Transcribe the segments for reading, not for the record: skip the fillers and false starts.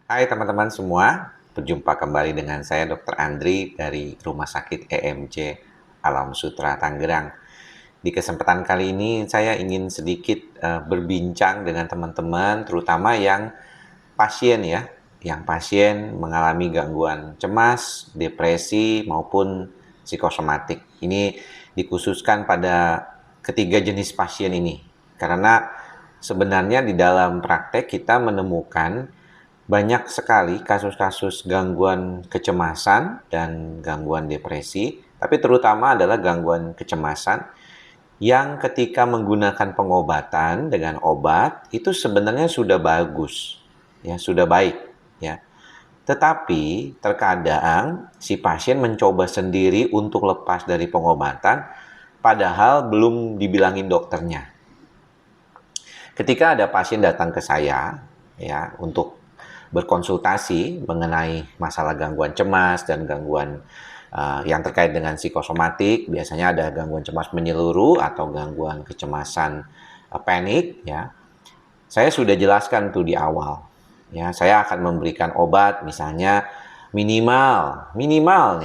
Hai teman-teman semua, berjumpa kembali dengan saya Dr. Andri dari Rumah Sakit EMC Alam Sutera Tangerang. Di kesempatan kali ini saya ingin sedikit berbincang dengan teman-teman, terutama yang pasien ya, yang pasien mengalami gangguan cemas, depresi maupun psikosomatik. Ini dikhususkan pada ketiga jenis pasien ini, karena sebenarnya di dalam praktek kita menemukan banyak sekali kasus-kasus gangguan kecemasan dan gangguan depresi, tapi terutama adalah gangguan kecemasan yang ketika menggunakan pengobatan dengan obat itu sebenarnya sudah bagus, ya, sudah baik, ya. Tetapi terkadang si pasien mencoba sendiri untuk lepas dari pengobatan padahal belum dibilangin dokternya. Ketika ada pasien datang ke saya ya untuk berkonsultasi mengenai masalah gangguan cemas dan gangguan yang terkait dengan psikosomatik, biasanya ada gangguan cemas menyeluruh atau gangguan kecemasan panik ya. Saya sudah jelaskan tuh di awal. Ya, saya akan memberikan obat misalnya minimal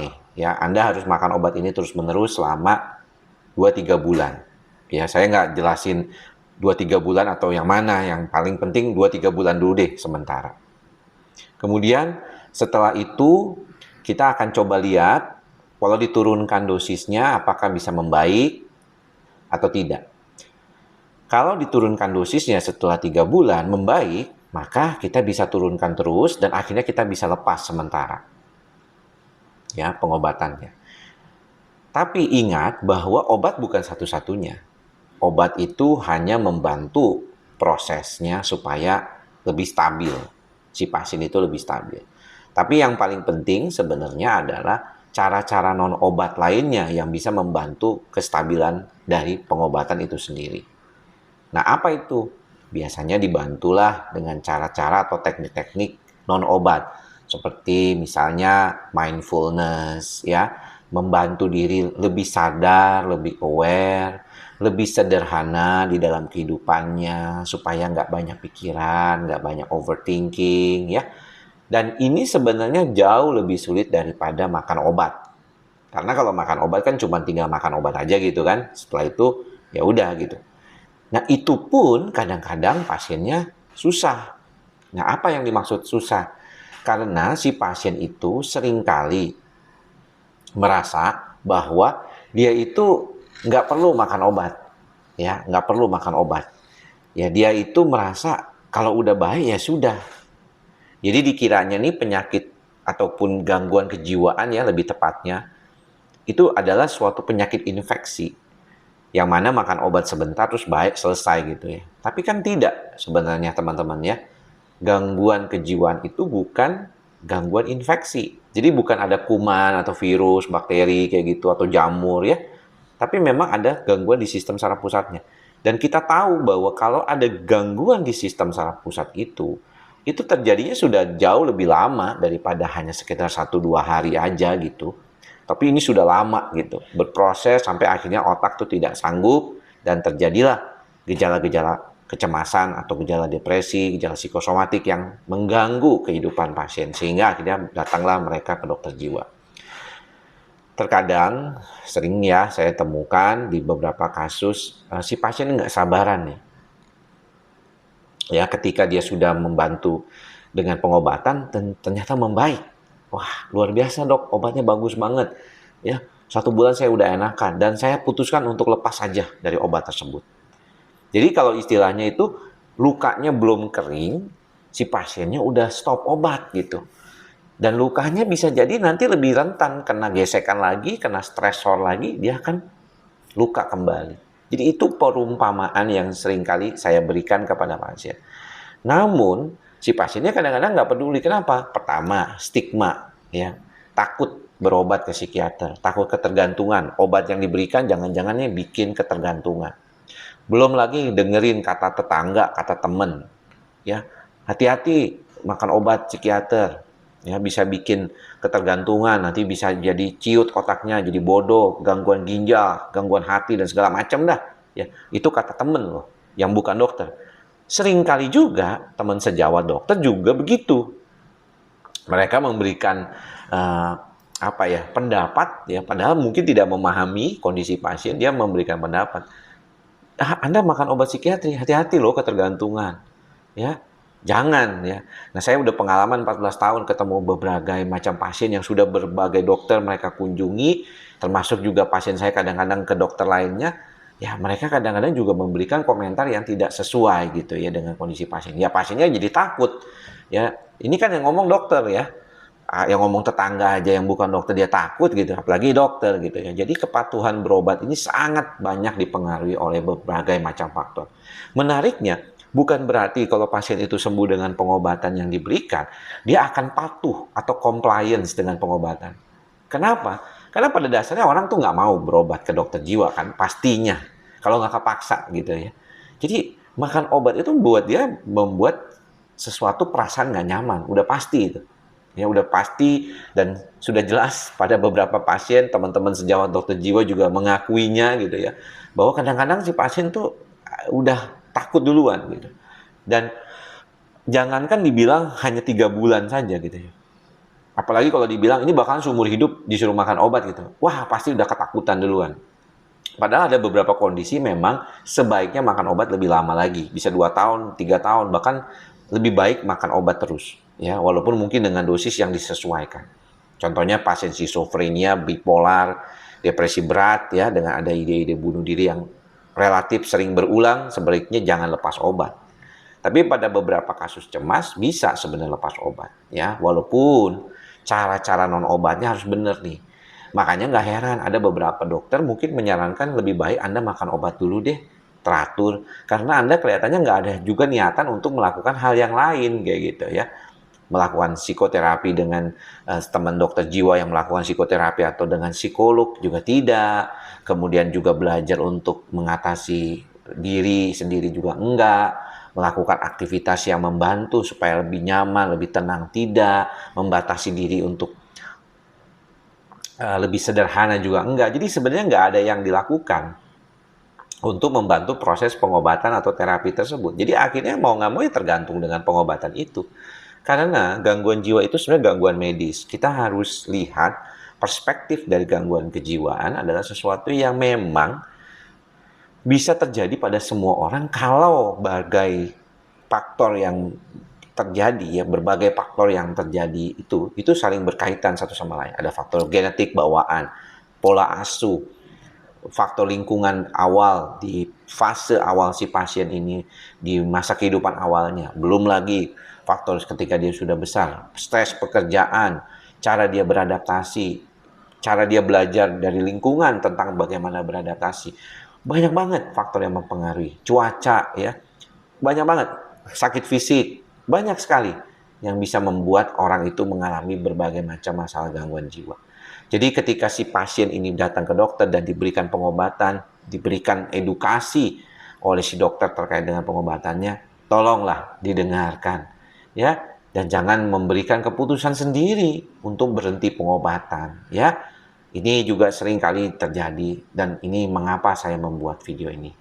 nih ya, Anda harus makan obat ini terus-menerus selama 2-3 bulan. Ya, saya nggak jelasin 2-3 bulan atau yang mana, yang paling penting 2-3 bulan dulu deh sementara. Kemudian setelah itu kita akan coba lihat kalau diturunkan dosisnya apakah bisa membaik atau tidak. Kalau diturunkan dosisnya setelah 3 bulan membaik, maka kita bisa turunkan terus dan akhirnya kita bisa lepas sementara ya pengobatannya. Tapi ingat bahwa obat bukan satu-satunya. Obat itu hanya membantu prosesnya supaya lebih stabil. Si pasien itu lebih stabil. Tapi yang paling penting sebenarnya adalah cara-cara non-obat lainnya yang bisa membantu kestabilan dari pengobatan itu sendiri. Nah, apa itu? Biasanya dibantulah dengan cara-cara atau teknik-teknik non-obat. Seperti misalnya mindfulness, ya, membantu diri lebih sadar, lebih aware, lebih sederhana di dalam kehidupannya, supaya nggak banyak pikiran, nggak banyak overthinking, ya. Dan ini sebenarnya jauh lebih sulit daripada makan obat. Karena kalau makan obat kan cuma tinggal makan obat aja gitu kan. Setelah itu ya udah gitu. Nah, itu pun kadang-kadang pasiennya susah. Nah, apa yang dimaksud susah? Karena si pasien itu seringkali merasa bahwa dia itu nggak perlu makan obat. Ya, nggak perlu makan obat. Ya, dia itu merasa kalau udah baik ya sudah. Jadi dikiranya nih penyakit ataupun gangguan kejiwaan ya lebih tepatnya, itu adalah suatu penyakit infeksi. Yang mana makan obat sebentar terus baik selesai gitu ya. Tapi kan tidak sebenarnya teman-teman ya. Gangguan kejiwaan itu bukan gangguan infeksi. Jadi bukan ada kuman atau virus, bakteri kayak gitu atau jamur ya. Tapi memang ada gangguan di sistem saraf pusatnya. Dan kita tahu bahwa kalau ada gangguan di sistem saraf pusat itu terjadinya sudah jauh lebih lama daripada hanya sekitar 1-2 hari aja gitu. Tapi ini sudah lama gitu, berproses sampai akhirnya otak tuh tidak sanggup dan terjadilah gejala-gejala kecemasan atau gejala depresi, gejala psikosomatik yang mengganggu kehidupan pasien sehingga akhirnya datanglah mereka ke dokter jiwa. Terkadang sering ya saya temukan di beberapa kasus si pasien nggak sabaran nih. Ya, ketika dia sudah membantu dengan pengobatan ternyata membaik. Wah, luar biasa dok, obatnya bagus banget. Ya, 1 bulan saya udah enakan dan saya putuskan untuk lepas saja dari obat tersebut. Jadi kalau istilahnya itu lukanya belum kering, si pasiennya udah stop obat gitu. Dan lukanya bisa jadi nanti lebih rentan, kena gesekan lagi, kena stresor lagi, dia akan luka kembali. Jadi itu perumpamaan yang seringkali saya berikan kepada pasien. Namun si pasiennya kadang-kadang nggak peduli. Kenapa? Pertama, stigma, ya, takut berobat ke psikiater, takut ketergantungan. Obat yang diberikan jangan-jangannya bikin ketergantungan. Belum lagi dengerin kata tetangga, kata temen, ya, hati-hati makan obat psikiater, ya bisa bikin ketergantungan, nanti bisa jadi ciut otaknya, jadi bodoh, gangguan ginjal, gangguan hati dan segala macam dah. Ya, itu kata temen loh, yang bukan dokter. Seringkali juga teman sejawat dokter juga begitu. Mereka memberikan pendapat ya, padahal mungkin tidak memahami kondisi pasien, dia memberikan pendapat. Anda makan obat psikiatri, hati-hati loh ketergantungan. Ya, jangan ya. Nah, saya udah pengalaman 14 tahun ketemu berbagai macam pasien yang sudah berbagai dokter mereka kunjungi, termasuk juga pasien saya kadang-kadang ke dokter lainnya. Ya, mereka kadang-kadang juga memberikan komentar yang tidak sesuai gitu ya dengan kondisi pasien. Ya, pasiennya jadi takut. Ya, ini kan yang ngomong dokter ya. Yang ngomong tetangga aja yang bukan dokter dia takut gitu, apalagi dokter gitu ya. Jadi kepatuhan berobat ini sangat banyak dipengaruhi oleh berbagai macam faktor. Menariknya, bukan berarti kalau pasien itu sembuh dengan pengobatan yang diberikan, dia akan patuh atau compliance dengan pengobatan. Kenapa? Karena pada dasarnya orang tuh nggak mau berobat ke dokter jiwa kan, pastinya. Kalau nggak kepaksa gitu ya. Jadi makan obat itu buat dia membuat sesuatu perasaan nggak nyaman, udah pasti itu. Ya udah pasti dan sudah jelas pada beberapa pasien, teman-teman sejawat dokter jiwa juga mengakuinya gitu ya. Bahwa kadang-kadang si pasien tuh udah takut duluan gitu. Dan jangankan dibilang hanya 3 bulan saja gitu ya. Apalagi kalau dibilang ini bakalan seumur hidup disuruh makan obat gitu. Wah, pasti udah ketakutan duluan. Padahal ada beberapa kondisi memang sebaiknya makan obat lebih lama lagi. Bisa 2 tahun, 3 tahun, bahkan lebih baik makan obat terus. Ya, walaupun mungkin dengan dosis yang disesuaikan. Contohnya pasien schizophrenia, bipolar, depresi berat ya, dengan ada ide-ide bunuh diri yang relatif sering berulang, sebaiknya jangan lepas obat. Tapi pada beberapa kasus cemas bisa sebenarnya lepas obat ya, walaupun cara-cara non obatnya harus benar nih. Makanya nggak heran ada beberapa dokter mungkin menyarankan lebih baik Anda makan obat dulu deh, teratur, karena Anda kelihatannya nggak ada juga niatan untuk melakukan hal yang lain kayak gitu ya. Melakukan psikoterapi dengan teman dokter jiwa yang melakukan psikoterapi atau dengan psikolog juga tidak. Kemudian juga belajar untuk mengatasi diri sendiri juga enggak. Melakukan aktivitas yang membantu supaya lebih nyaman, lebih tenang tidak. Membatasi diri untuk lebih sederhana juga enggak. Jadi sebenarnya enggak ada yang dilakukan untuk membantu proses pengobatan atau terapi tersebut. Jadi akhirnya mau nggak mau ya tergantung dengan pengobatan itu. Karena gangguan jiwa itu sebenarnya gangguan medis. Kita harus lihat perspektif dari gangguan kejiwaan adalah sesuatu yang memang bisa terjadi pada semua orang kalau berbagai faktor yang terjadi ya, berbagai faktor yang terjadi itu saling berkaitan satu sama lain. Ada faktor genetik bawaan, pola asuh, faktor lingkungan awal di fase awal si pasien ini di masa kehidupan awalnya. Belum lagi faktor ketika dia sudah besar, stres pekerjaan, cara dia beradaptasi, cara dia belajar dari lingkungan tentang bagaimana beradaptasi. Banyak banget faktor yang mempengaruhi. Cuaca ya, banyak banget. Sakit fisik, banyak sekali yang bisa membuat orang itu mengalami berbagai macam masalah gangguan jiwa. Jadi ketika si pasien ini datang ke dokter dan diberikan pengobatan, diberikan edukasi oleh si dokter terkait dengan pengobatannya, tolonglah didengarkan ya, dan jangan memberikan keputusan sendiri untuk berhenti pengobatan ya. Ini juga sering kali terjadi dan ini mengapa saya membuat video ini.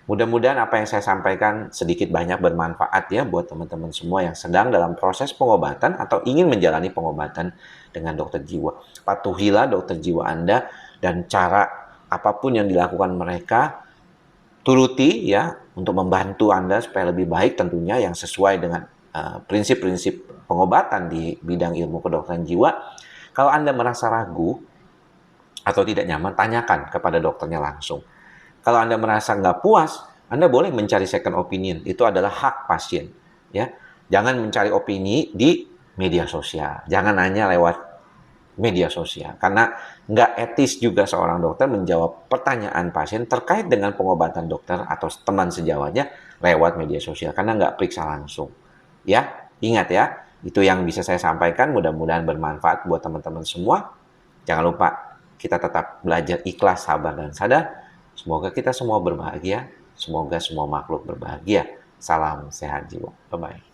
Mudah-mudahan apa yang saya sampaikan sedikit banyak bermanfaat ya buat teman-teman semua yang sedang dalam proses pengobatan atau ingin menjalani pengobatan dengan dokter jiwa. Patuhilah dokter jiwa Anda dan cara apapun yang dilakukan mereka turuti ya untuk membantu Anda supaya lebih baik tentunya yang sesuai dengan prinsip-prinsip pengobatan di bidang ilmu kedokteran jiwa. Kalau Anda merasa ragu atau tidak nyaman, tanyakan kepada dokternya langsung. Kalau Anda merasa nggak puas, Anda boleh mencari second opinion. Itu adalah hak pasien. Ya, jangan mencari opini di media sosial. Jangan hanya lewat media sosial. Karena nggak etis juga seorang dokter menjawab pertanyaan pasien terkait dengan pengobatan dokter atau teman sejawatnya lewat media sosial. Karena nggak periksa langsung. Ya, ingat ya. Itu yang bisa saya sampaikan. Mudah-mudahan bermanfaat buat teman-teman semua. Jangan lupa kita tetap belajar ikhlas, sabar, dan sadar. Semoga kita semua berbahagia. Semoga semua makhluk berbahagia. Salam sehat jiwa. Bye-bye.